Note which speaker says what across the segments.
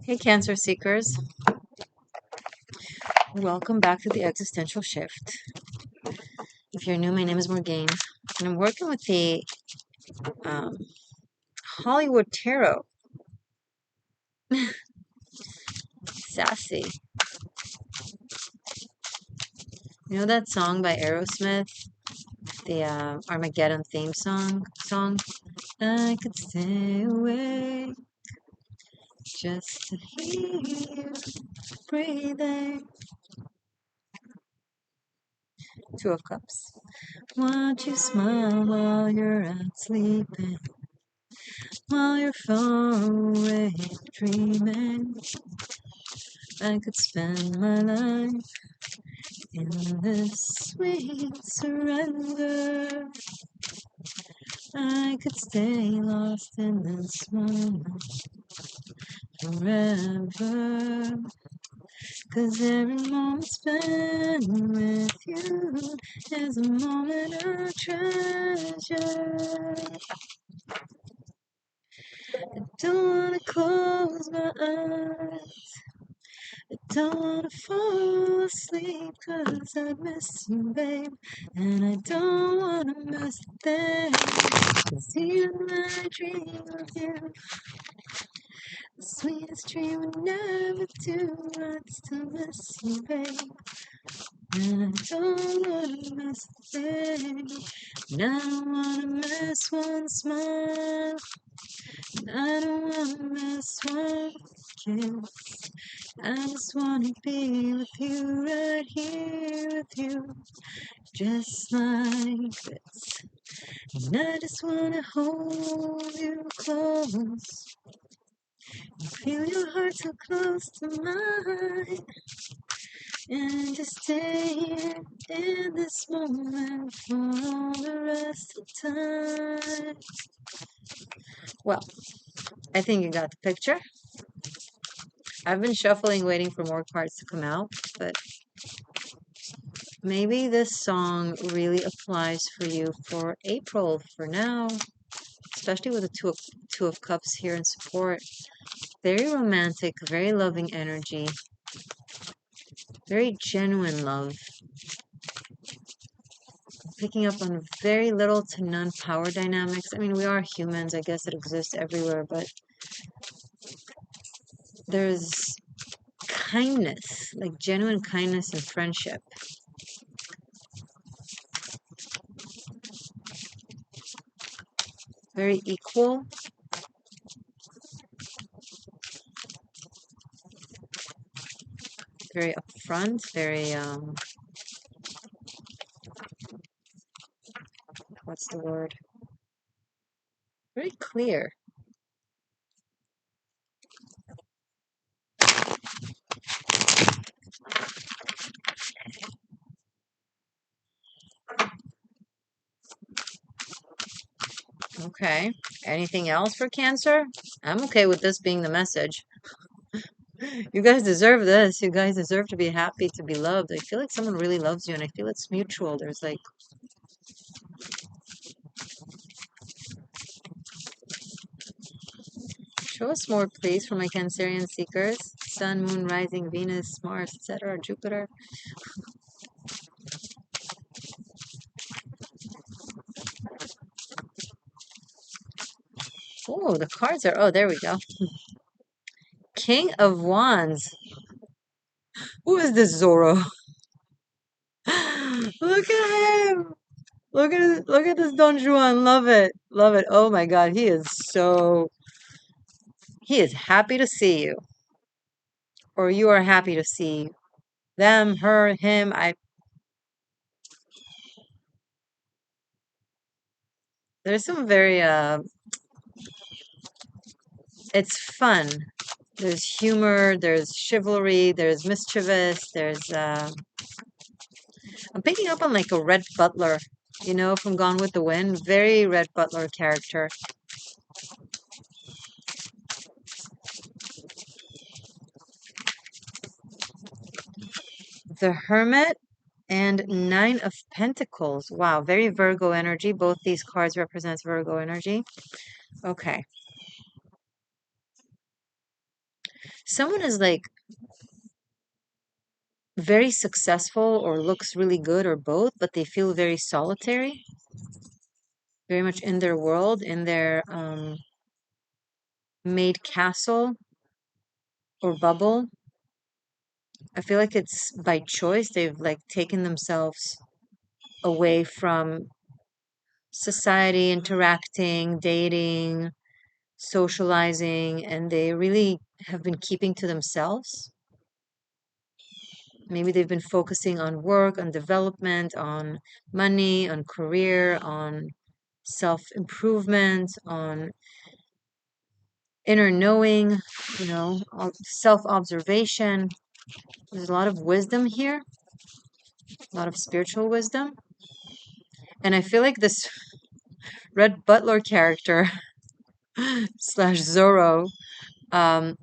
Speaker 1: Hey, Cancer Seekers. Welcome back to the Existential Shift. If you're new, my name is Morgainne, and I'm working with the um, Hollywood Tarot. Sassy. You know that song by Aerosmith? The Armageddon theme song? I could stay away just to hear you breathing. Two of Cups. Watch you smile while you're out sleeping, while you're far away dreaming. I could spend my life in this sweet surrender. I could stay lost in this moment forever. 'Cause every moment spent with you is a moment I treasure. I don't wanna close my eyes, I don't wanna fall asleep 'cause I miss you, babe. And I don't wanna miss a thing, 'cause even when I dream of you, the sweetest dream would never do. I'd still miss you, babe. And I don't wanna miss a thing. And I don't wanna miss one smile, and I don't wanna miss one kiss. I just wanna be with you, right here with you, just like this. And I just wanna hold you close, feel your heart so close to mine, and just stay here in this moment for all the rest of time. Well, I think you got the picture. I've been shuffling, waiting for more cards to come out, but maybe this song really applies for you for April for now, especially with the two of Cups here in support. Very romantic, very loving energy, very genuine love. Picking up on very little to none power dynamics. I mean, we are humans, I guess it exists everywhere, but there's kindness, like genuine kindness and friendship. Very equal. Very upfront, very, what's the word? Very clear. Okay. Anything else for Cancer? I'm okay with this being the message. You guys deserve this. You guys deserve to be happy, to be loved. I feel like someone really loves you, and I feel it's mutual. There's like, show us more, please, for my Cancerian seekers. Sun, Moon, Rising, Venus, Mars, etc., Jupiter. Oh, the cards are, oh, there we go. King of Wands. Who is this Zorro? Look at him. Look at this Don Juan. Love it. Love it. Oh my God. He is happy to see you. Or you are happy to see them, her, him. There's some very it's fun. There's humor, there's chivalry, there's mischievous, there's I'm picking up on like a Red Butler, you know, from Gone with the Wind. Very Red Butler character. The Hermit and Nine of Pentacles. Wow, very Virgo energy. Both these cards represents Virgo energy. Okay. Someone is like very successful or looks really good or both, but they feel very solitary, very much in their world, in their made castle or bubble. I feel like it's by choice. They've like taken themselves away from society, interacting, dating, socializing, and they really have been keeping to themselves. Maybe they've been focusing on work, on development, on money, on career, on self-improvement, on inner knowing, self-observation. There's a lot of wisdom here, a lot of spiritual wisdom. And I feel like this Red Butler character slash Zorro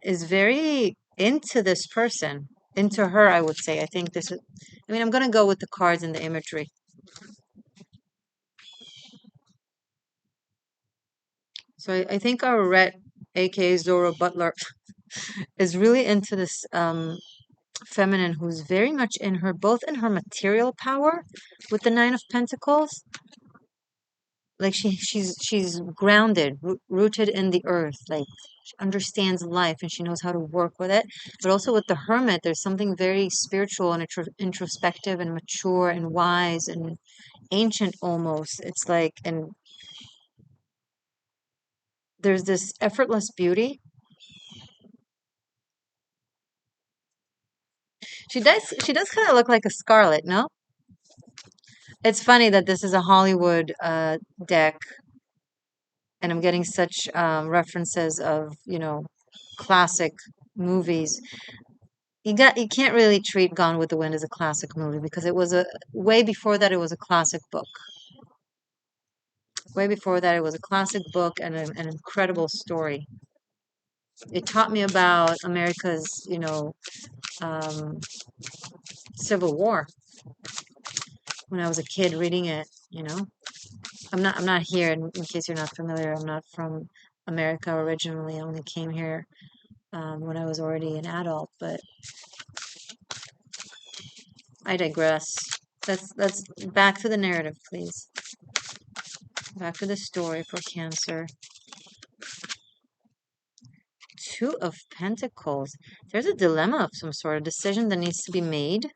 Speaker 1: is very into this person, into her, I would say. I think this is, I mean, I'm going to go with the cards and the imagery. So I think our Red, aka Zorro Butler, is really into this feminine who's very much in her, both in her material power with the Nine of Pentacles, like she's grounded, rooted in the earth, like she understands life and she knows how to work with it. But also with the Hermit, there's something very spiritual and introspective and mature and wise and ancient almost. It's like, and there's this effortless beauty. She does kind of look like a Scarlet, no? It's funny that this is a Hollywood deck, and I'm getting such references of, classic movies. You can't really treat Gone with the Wind as a classic movie because it was a way before that it was a classic book. Way before that it was a classic book and an incredible story. It taught me about America's, um, Civil War when I was a kid reading it. I'm not here in case you're not familiar. I'm not from America originally. I only came here when I was already an adult, but I digress. Let's back to the narrative, please. Back to the story for Cancer. Two of Pentacles. There's a dilemma of some sort, a decision that needs to be made.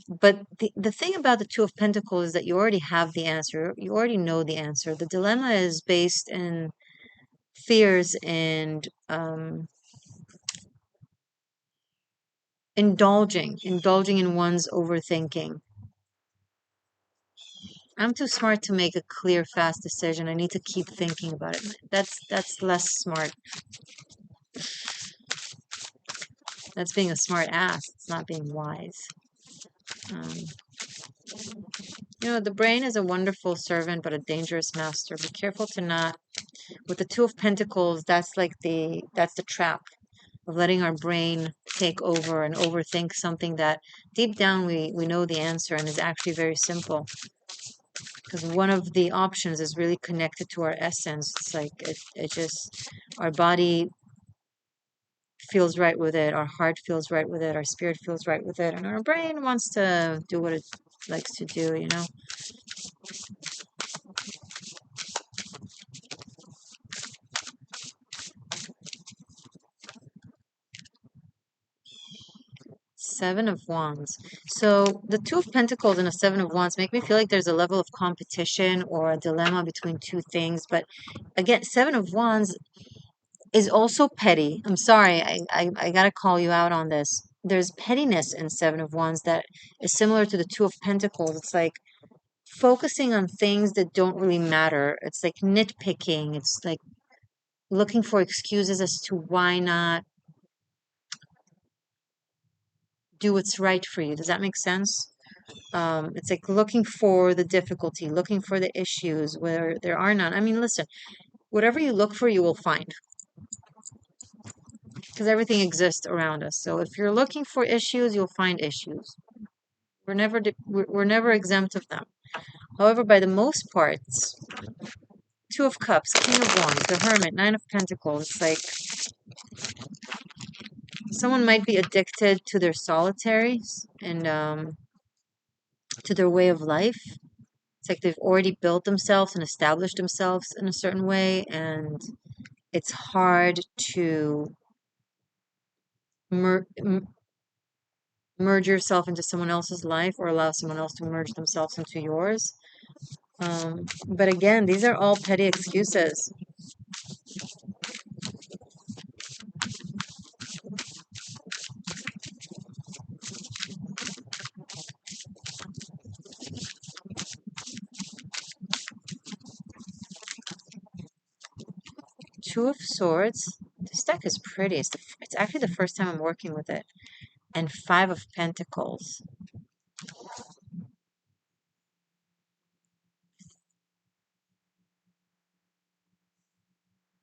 Speaker 1: But the thing about the Two of Pentacles is that you already have the answer. You already know the answer. The dilemma is based in fears and indulging in one's overthinking. I'm too smart to make a clear, fast decision. I need to keep thinking about it. That's less smart. That's being a smart ass. It's not being wise. Um, the brain is a wonderful servant, but a dangerous master. Be careful to not. With the Two of Pentacles, that's the trap of letting our brain take over and overthink something that deep down we know the answer and is actually very simple. Because one of the options is really connected to our essence. It's like it just our body feels right with it, our heart feels right with it, our spirit feels right with it, and our brain wants to do what it likes to do. Seven of Wands. So the Two of Pentacles and a Seven of Wands make me feel like there's a level of competition or a dilemma between two things. But again, Seven of Wands is also petty. I'm sorry, I gotta call you out on this. There's pettiness in Seven of Wands that is similar to the Two of Pentacles. It's like focusing on things that don't really matter. It's like nitpicking. It's like looking for excuses as to why not do what's right for you. Does that make sense? It's like looking for the difficulty, looking for the issues where there are none. I mean, listen, whatever you look for, you will find because everything exists around us. So if you're looking for issues, you'll find issues. We're never exempt of them. However, by the most parts, Two of Cups, King of Wands, the Hermit, Nine of Pentacles, it's like Someone might be addicted to their solitaries and to their way of life. It's like they've already built themselves and established themselves in a certain way, and it's hard to mer merge yourself into someone else's life or allow someone else to merge themselves into yours. But again, these are all petty excuses. Two of Swords. This deck is pretty. It's actually the first time I'm working with it. And Five of Pentacles.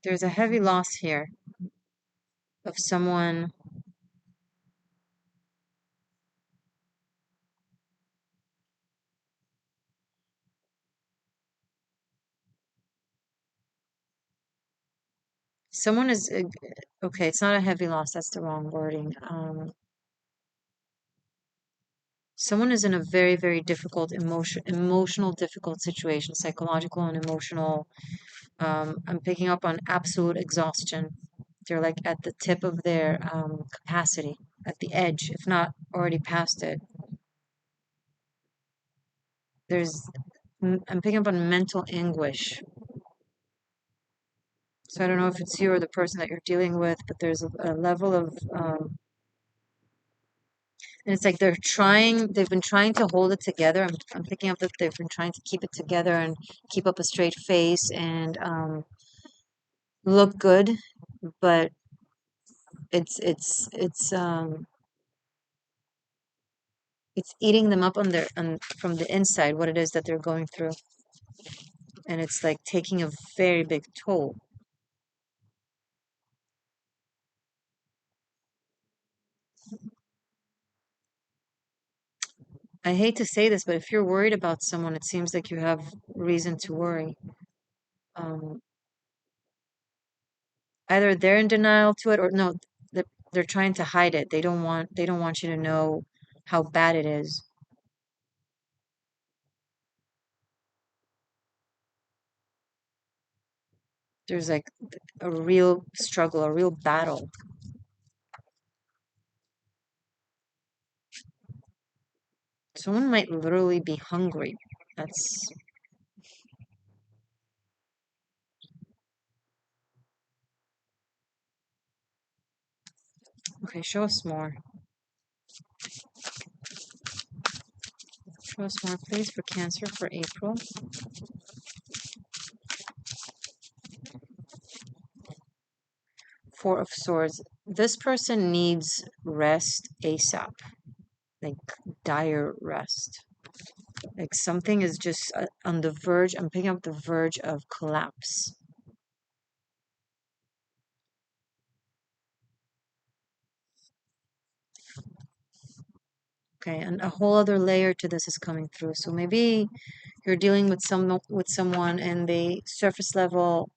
Speaker 1: There's a heavy loss here of someone. Someone is okay. It's not a heavy loss. That's the wrong wording. Someone is in a very, very difficult emotional difficult situation, psychological and emotional. I'm picking up on absolute exhaustion. They're like at the tip of their capacity, at the edge, if not already past it. I'm picking up on mental anguish. So I don't know if it's you or the person that you're dealing with, but there's a level of, and it's like they've been trying to hold it together. I'm picking up that they've been trying to keep it together and keep up a straight face and look good, but it's eating them up from the inside, what it is that they're going through. And it's like taking a very big toll. I hate to say this, but if you're worried about someone, it seems like you have reason to worry. Um, Either they're in denial to it or no, they're trying to hide it. They don't want you to know how bad it is. There's like a real struggle, a real battle. Someone might literally be hungry. That's okay. Show us more. Show us more, please, for Cancer for April. Four of Swords. This person needs rest ASAP, like dire rest. Like something is just on the verge. I'm picking up the verge of collapse. Okay, and a whole other layer to this is coming through. So maybe you're dealing with someone and they surface level,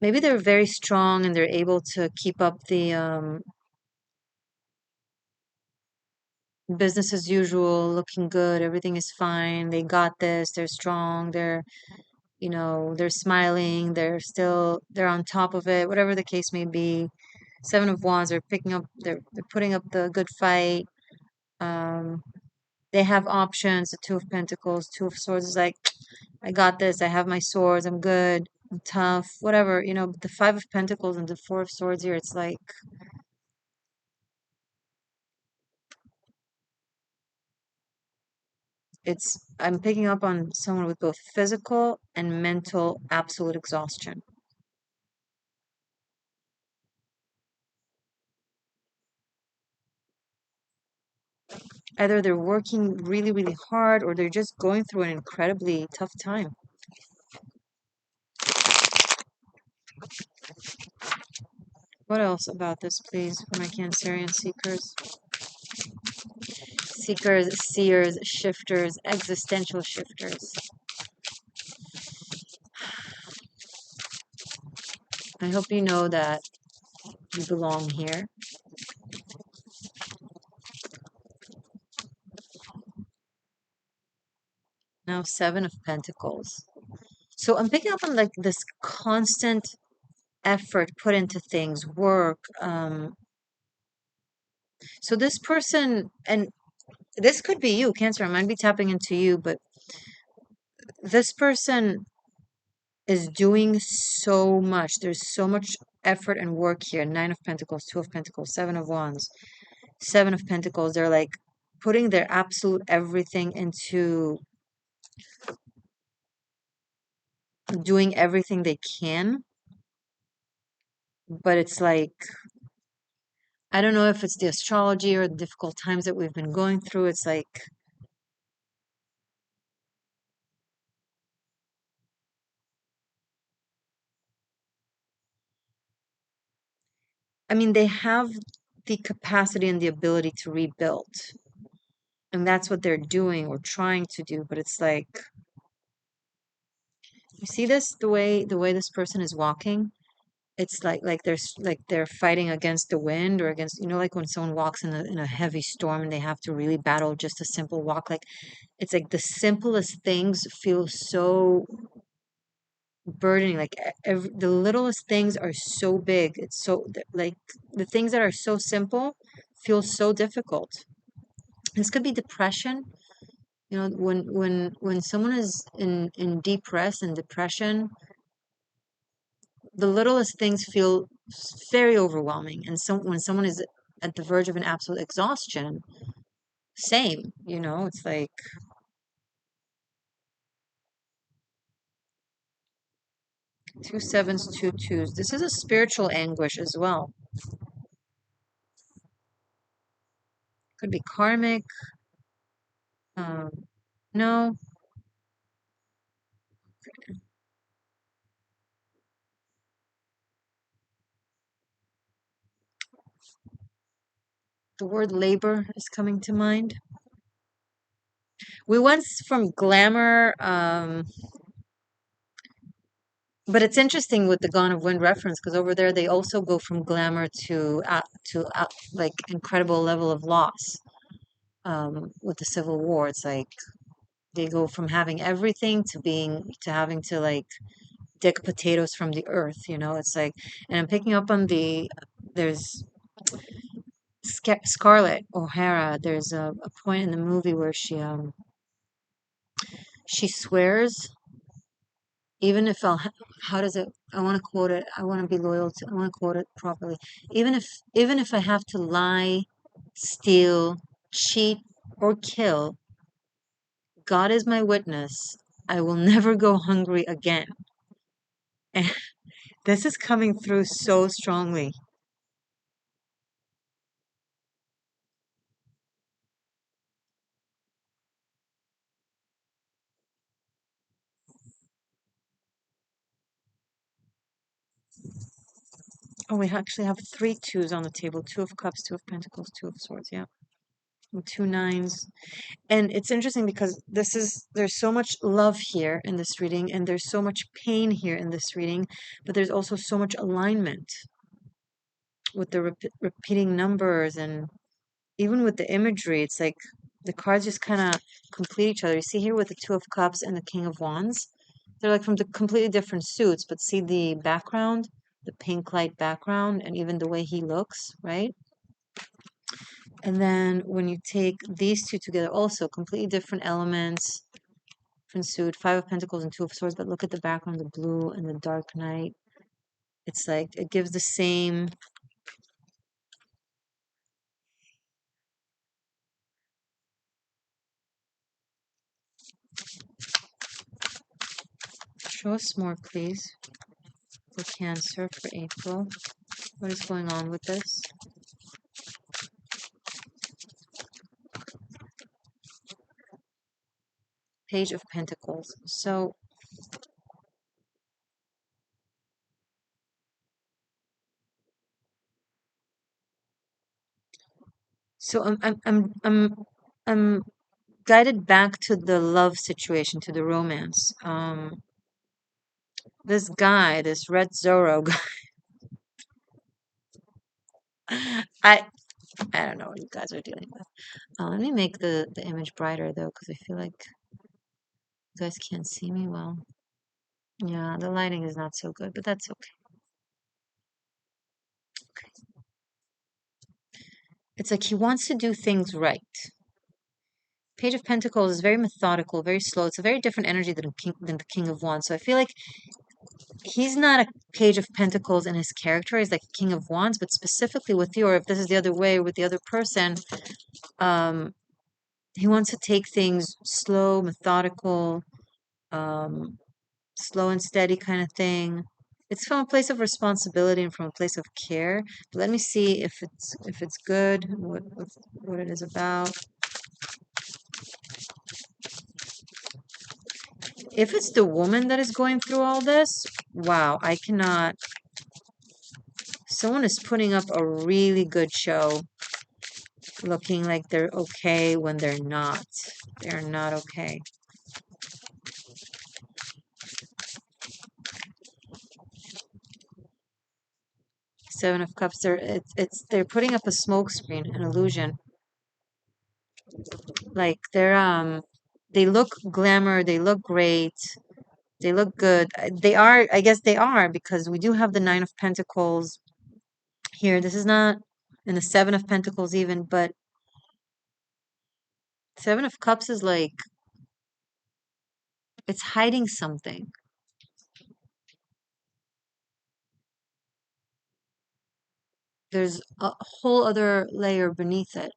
Speaker 1: maybe they're very strong and they're able to keep up the business as usual, looking good, everything is fine, they got this, they're strong, they're smiling, they're on top of it, whatever the case may be. Seven of Wands, they're putting up the good fight. Um, they have options. The Two of Pentacles, Two of Swords is like, I got this. I have my swords. I'm good. I'm tough. Whatever. The Five of Pentacles and the Four of Swords here, it's like I'm picking up on someone with both physical and mental absolute exhaustion. Either they're working really, really hard or they're just going through an incredibly tough time. What else about this, please, for my Cancerian seekers? Seekers, seers, shifters, existential shifters. I hope you know that you belong here. Now, Seven of Pentacles. So I'm picking up on like this constant effort put into things, work. So this person, and this could be you, Cancer. I might be tapping into you, but this person is doing so much. There's so much effort and work here. Nine of Pentacles, Two of Pentacles, Seven of Wands, Seven of Pentacles. They're like putting their absolute everything into doing everything they can. But it's like, I don't know if it's the astrology or the difficult times that we've been going through. It's like, I mean, they have the capacity and the ability to rebuild. And that's what they're doing or trying to do. But it's like, you see this, the way this person is walking? It's like they're fighting against the wind or against, like when someone walks in a heavy storm and they have to really battle just a simple walk. Like it's like the simplest things feel so burdening. Like the littlest things are so big. It's so like the things that are so simple feel so difficult. This could be depression. When someone is in deep rest and depression, the littlest things feel very overwhelming. And when someone is at the verge of an absolute exhaustion, same, it's like two sevens, two twos. This is a spiritual anguish as well. Could be karmic. No, the word labor is coming to mind. We went from glamour, but it's interesting with the Gone of Wind reference because over there they also go from glamour to like incredible level of loss. With the Civil War, it's like they go from having everything to having to like dig potatoes from the earth. It's like, and I'm picking up on there's Scarlett O'Hara. There's a point in the movie where she swears, even if how does it, I want to quote it, I want to be loyal to, I want to quote it properly. Even if I have to lie, steal, cheat, or kill, God is my witness, I will never go hungry again. And this is coming through so strongly. Oh, we actually have three twos on the table. Two of cups, two of pentacles, two of swords. Yeah. And two nines. And it's interesting because there's so much love here in this reading, and there's so much pain here in this reading, but there's also so much alignment with the repeating numbers, and even with the imagery. It's like the cards just kind of complete each other. You see here with the Two of Cups and the King of Wands, they're like from the completely different suits, but see the background, the pink light background, and even the way he looks, right? And then when you take these two together, also completely different elements, different suit, Five of Pentacles and Two of Swords, but look at the background, the blue and the dark night. It's like it gives the same. Show us more, please, for Cancer for April. What is going on with this? Page of Pentacles. So I'm guided back to the love situation, to the romance. This guy, this Red Zorro guy, I I don't know what you guys are dealing with. Let me make the image brighter though, because I feel like You guys can't see me well. Yeah, the lighting is not so good, but that's okay. It's like he wants to do things right. Page of Pentacles is very methodical, very slow. It's a very different energy than the King of Wands. So I feel like he's not a Page of Pentacles in his character. He's like a King of Wands, but specifically with you, or if this is the other way with the other person, um, he wants to take things slow, methodical, um, slow and steady kind of thing. It's from a place of responsibility and from a place of care. But let me see if it's good, what it is about. If it's the woman that is going through all this, wow, I cannot. Someone is putting up a really good show, looking like they're okay when they're not. They're not okay. Seven of Cups. They're putting up a smoke screen, an illusion. Like they look glamour, they look great, they look good. They are, I guess they are, because we do have the Nine of Pentacles here. This is not in the Seven of Pentacles even, but Seven of Cups is like it's hiding something. There's a whole other layer beneath it.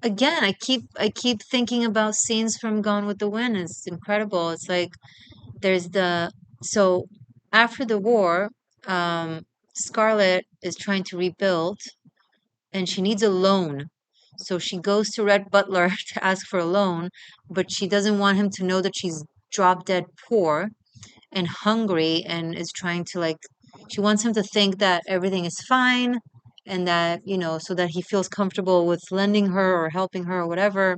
Speaker 1: Again, I keep thinking about scenes from Gone with the Wind. It's incredible. It's like there's the so after the war, Scarlett is trying to rebuild and she needs a loan. So she goes to Red Butler to ask for a loan, but she doesn't want him to know that she's drop dead poor and hungry and is trying to like she wants him to think that everything is fine and that, so that he feels comfortable with lending her or helping her or whatever.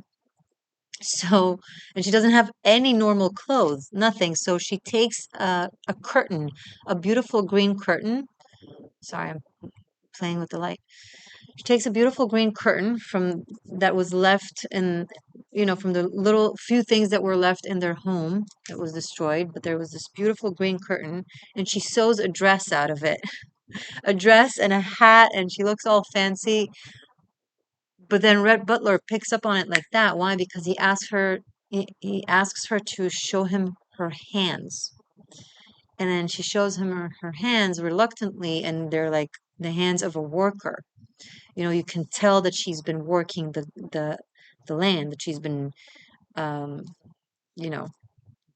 Speaker 1: So, and she doesn't have any normal clothes, nothing. So she takes a curtain, a beautiful green curtain. Sorry, I'm playing with the light. She takes a beautiful green curtain from that was left in, from the little few things that were left in their home that was destroyed, but there was this beautiful green curtain, and she sews a dress out of it, a dress and a hat, and she looks all fancy. But then Red Butler picks up on it like that. Why? Because he asks her to show him her hands. And then she shows him her hands reluctantly, and they're like the hands of a worker. You can tell that she's been working the land, that she's been um, you know,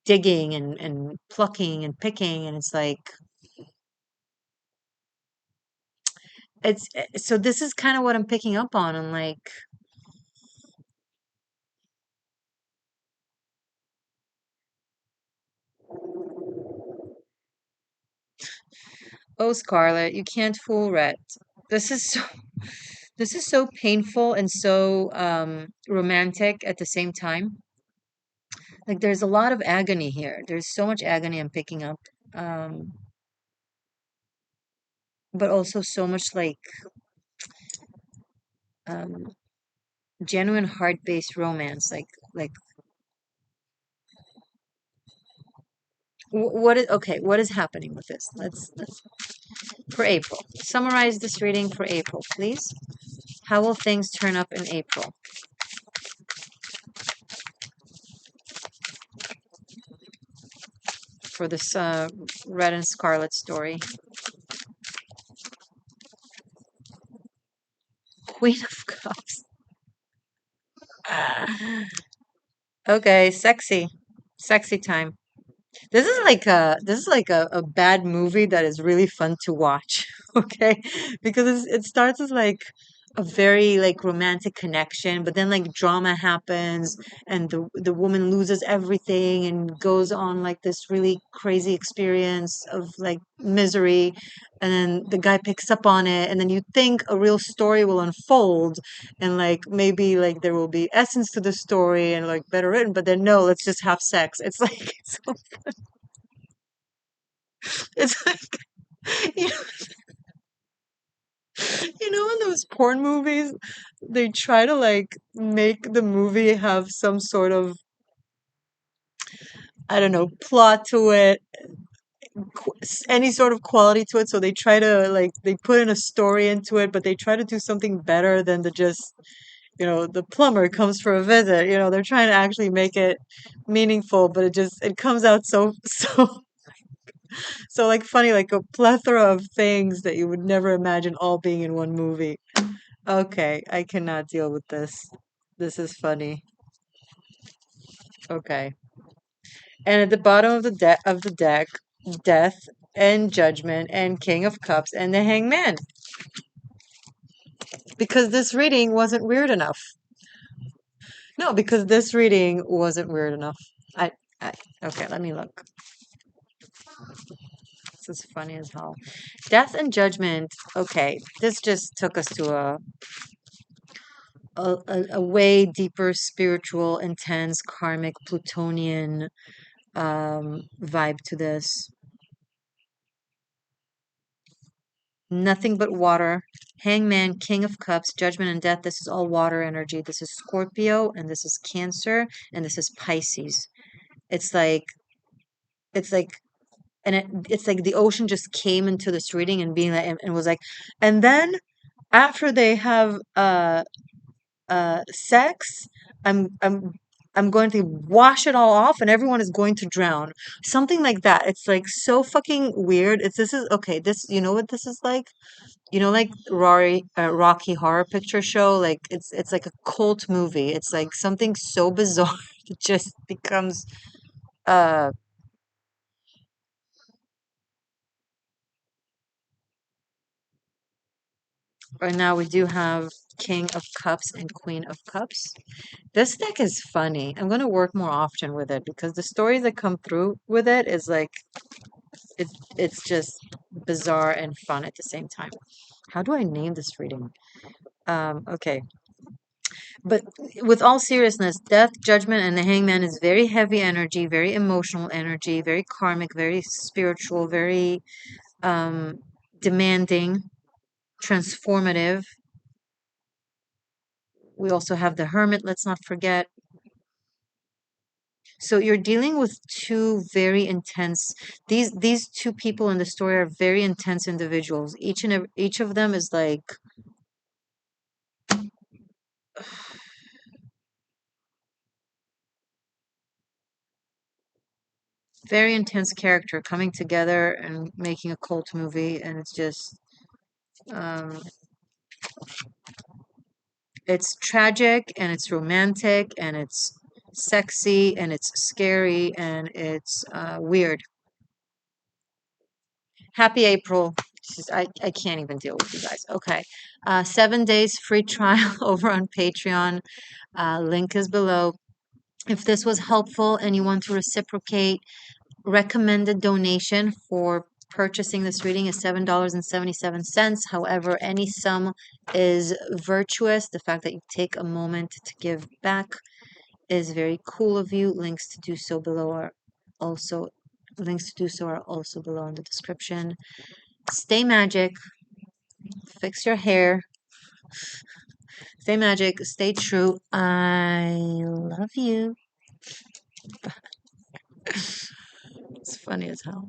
Speaker 1: digging and plucking and picking, and it's like so this is kind of what I'm picking up on. I'm like, oh, Scarlett, you can't fool Rhett. This is so this is so painful and so romantic at the same time. Like there's a lot of agony here. There's so much agony I'm picking up. Um, but also so much like um genuine heart-based romance. Like what is okay, what is happening with this? Let's for April. Summarize this reading for April, please. How will things turn up in April for this Red and Scarlet story? Queen of Cups. Okay, sexy. Sexy time. This is like a bad movie that is really fun to watch. Okay? Because it starts as like a very like romantic connection, but then like drama happens and the woman loses everything and goes on like this really crazy experience of like misery, and then the guy picks up on it, and then you think a real story will unfold, and like maybe like there will be essence to the story and like better written, but then no, let's just have sex. It's like it's like you know, you know, in those porn movies, they try to like make the movie have some sort of, I don't know, plot to it, any sort of quality to it. So they try to like, they put in a story into it, but they try to do something better than the just, you know, the plumber comes for a visit. You know, they're trying to actually make it meaningful, but it comes out so, so like funny, like a plethora of things that you would never imagine all being in one movie. Okay, I cannot deal with this. This is funny. Okay. And at the bottom of the deck, Death and Judgment and King of Cups and the Hangman. Because this reading wasn't weird enough. No, because this reading wasn't weird enough. I, I okay, let me look. This is funny as hell. Death and Judgment. Okay, this just took us to a way deeper spiritual, intense, karmic, Plutonian vibe to this. Nothing but water. Hangman, King of Cups, Judgment and Death. This is all water energy. This is Scorpio, and this is Cancer, and this is Pisces. It's like it's like it's like the ocean just came into this reading and being like and was like, and then after they have sex, I'm I'm I'm going to wash it all off and everyone is going to drown. Something like that. It's like so fucking weird. It's this is okay, this you know what this is like? You know, like Rocky Horror Picture Show, like it's like a cult movie. It's like something so bizarre it just becomes uh right now we do have King of Cups and Queen of Cups. This deck is funny. I'm gonna work more often with it because the stories that come through with it is like it it's just bizarre and fun at the same time. How do I name this reading? Okay. But with all seriousness, death, judgment, and the hangman is very heavy energy, very emotional energy, very karmic, very spiritual, very um, demanding, transformative. We also have the hermit, let's not forget. So you're dealing with two very intense, these two people in the story are very intense individuals. Each of them is like very intense character coming together and making a cult movie, and it's just um it's tragic and it's romantic and it's sexy and it's scary and it's weird. Happy April. I can't even deal with you guys. Okay. 7 days free trial over on Patreon. Link is below. If this was helpful and you want to reciprocate, recommended donation for purchasing this reading is $7.77. However, any sum is virtuous. The fact that you take a moment to give back is very cool of you. Also links to do so are also below in the description. Stay magic, fix your hair, stay magic, stay true. I love you. It's funny as hell.